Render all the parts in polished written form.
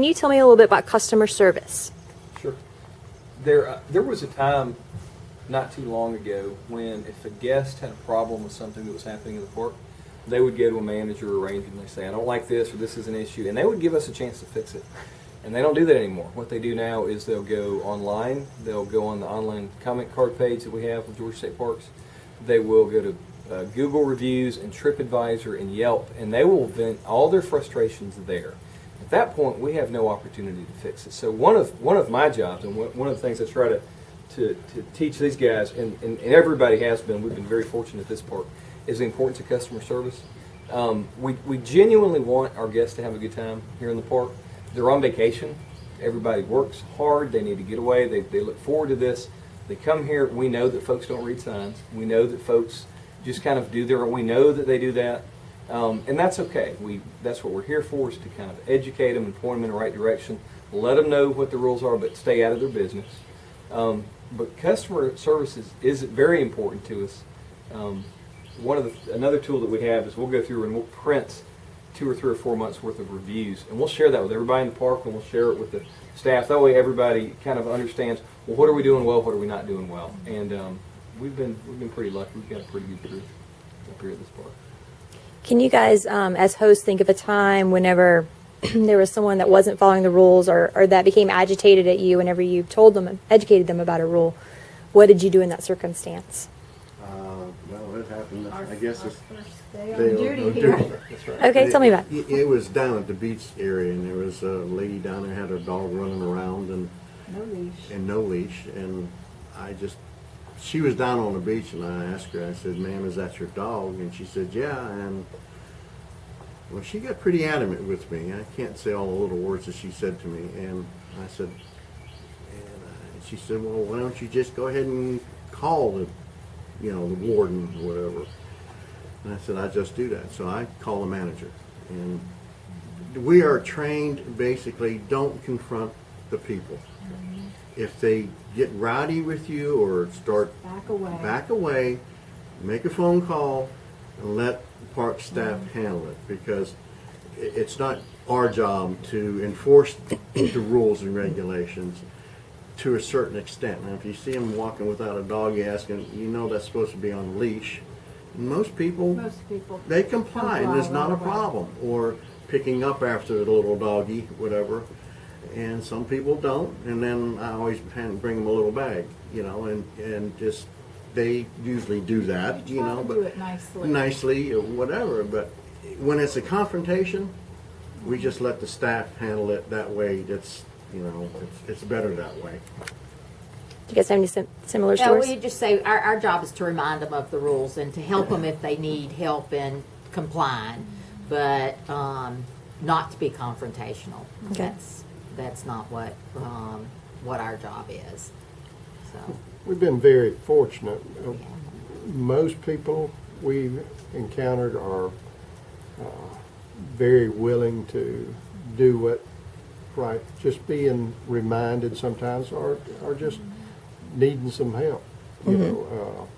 Can you tell me a little bit about customer service? Sure. There was a time not too long ago when if a guest had a problem with something that was happening in the park, they would go to a manager or ranger and they say, I don't like this or this is an issue, and they would give us a chance to fix it. And they don't do that anymore. What they do now is they'll go online, they'll go on the online comment card page that we have with Georgia State Parks, they will go to Google reviews and TripAdvisor and Yelp, and they will vent all their frustrations there. At that point, we have no opportunity to fix it. So one of my jobs, and one of the things I try to teach these guys, and everybody has been, we've been very fortunate at this park, is the importance of customer service. We genuinely want our guests to have a good time here in the park. They're on vacation. Everybody works hard. They need to get away. They look forward to this. They come here. We know that folks don't read signs. We know that folks just kind of do their own. We know that they do that. And that's okay. That's what we're here for, is to kind of educate them and point them in the right direction, let them know what the rules are, but stay out of their business. But customer service is very important to us. Another tool that we have is we'll go through and we'll print 2 or 3 or 4 months worth of reviews, and we'll share that with everybody in the park, and we'll share it with the staff. That way, everybody kind of understands, well, what are we doing well, what are we not doing well, and we've been pretty lucky. We've got a pretty good group up here at this park. Can you guys, as hosts, think of a time whenever there was someone that wasn't following the rules, or that became agitated at you whenever you told them, educated them about a rule? What did you do in that circumstance? Well, it happened. I guess it's Day on duty here. That's right. Okay, tell me about it. It was down at the beach area, and there was a lady down there had her dog running around and No leash. no leash, and she was down on the beach, and I asked her, I said, ma'am, is that your dog? And she said, yeah, and well, she got pretty adamant with me. I can't say all the little words that she said to me, and I said, and she said, well, why don't you just go ahead and call the warden or whatever. And I said, I just do that. So I call the manager. And we are trained, basically, don't confront the people. If they get rowdy with you or start back away, make a phone call and let the park staff handle it, because it's not our job to enforce the rules and regulations to a certain extent. Now, if you see them walking without a dog, you ask them, that's supposed to be on a leash. Most people, they comply, and there's not a problem. Or picking up after the little doggy, whatever. And some people don't, and then I always bring them a little bag, and just, they usually do that, but do it nicely. Nicely or whatever. But when it's a confrontation, we just let the staff handle it that way. It's better that way. Do you guys have any similar Yeah, stories? we just say our job is to remind them of the rules and to help them if they need help in complying, but not to be confrontational. Okay. That's not what our job is. So We've been very fortunate. Most people we've encountered are very willing to do what right. Just being reminded sometimes, or just needing some help. Knowing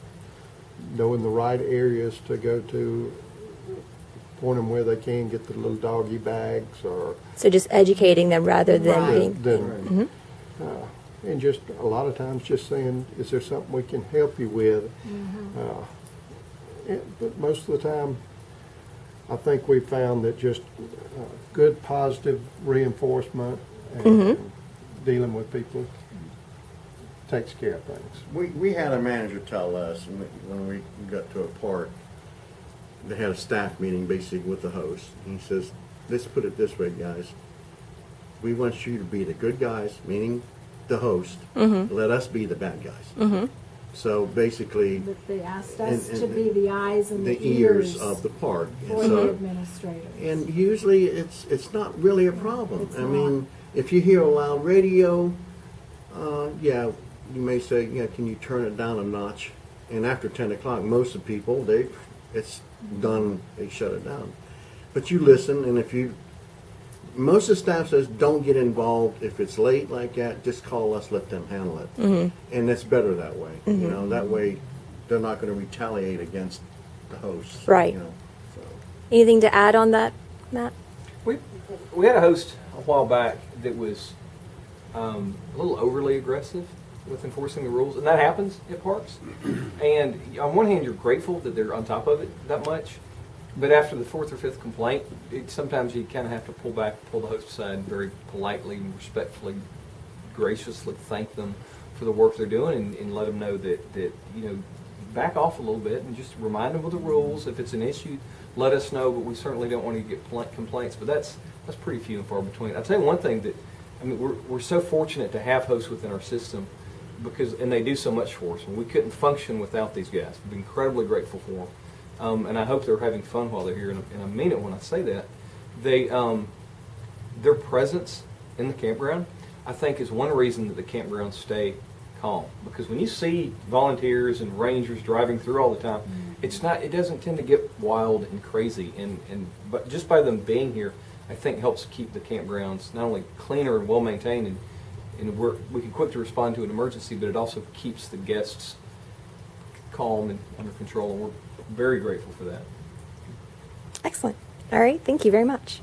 the right areas to go to, point them where they can get the little doggy bags, or So just educating them rather than Right. being. and just a lot of times just saying, is there something we can help you with? But most of the time, I think we found that just good positive reinforcement and dealing with people takes care of things. We had a manager tell us when we got to a park, they had a staff meeting basically with the host. And he says, let's put it this way, guys. We want you to be the good guys, meaning the host. Let us be the bad guys. So basically, But they asked us And- to be the eyes and the ears of the park. for And the so, administrators. and usually it's not really a problem. It's I not. mean, if you hear a loud radio, yeah, you may say, yeah, can you turn it down a notch? And after 10 o'clock, most of the people, it's done, they shut it down. But you listen, and most of the staff says, don't get involved. If it's late like that, just call us, let them handle it. And it's better that way. That way they're not going to retaliate against the hosts. Right. So. Anything to add on that, Matt? We had a host a while back that was a little overly aggressive with enforcing the rules, and that happens at parks. And on one hand, you're grateful that they're on top of it that much, but after the fourth or fifth complaint, sometimes you kind of have to pull back, pull the host aside, and very politely and respectfully, graciously thank them for the work they're doing, and let them know that back off a little bit and just remind them of the rules. If it's an issue, let us know, but we certainly don't want to get complaints. But that's pretty few and far between. I'll tell you one thing that, we're so fortunate to have hosts within our system and they do so much for us. And we couldn't function without these guys. We're incredibly grateful for them. And I hope they're having fun while they're here. And I mean it when I say that. Their presence in the campground, I think, is one reason that the campgrounds stay calm. Because when you see volunteers and rangers driving through all the time, it doesn't tend to get wild and crazy. But just by them being here, I think helps keep the campgrounds not only cleaner and well maintained, and we can quickly respond to an emergency, but it also keeps the guests calm and under control, and we're very grateful for that. Excellent. All right. Thank you very much.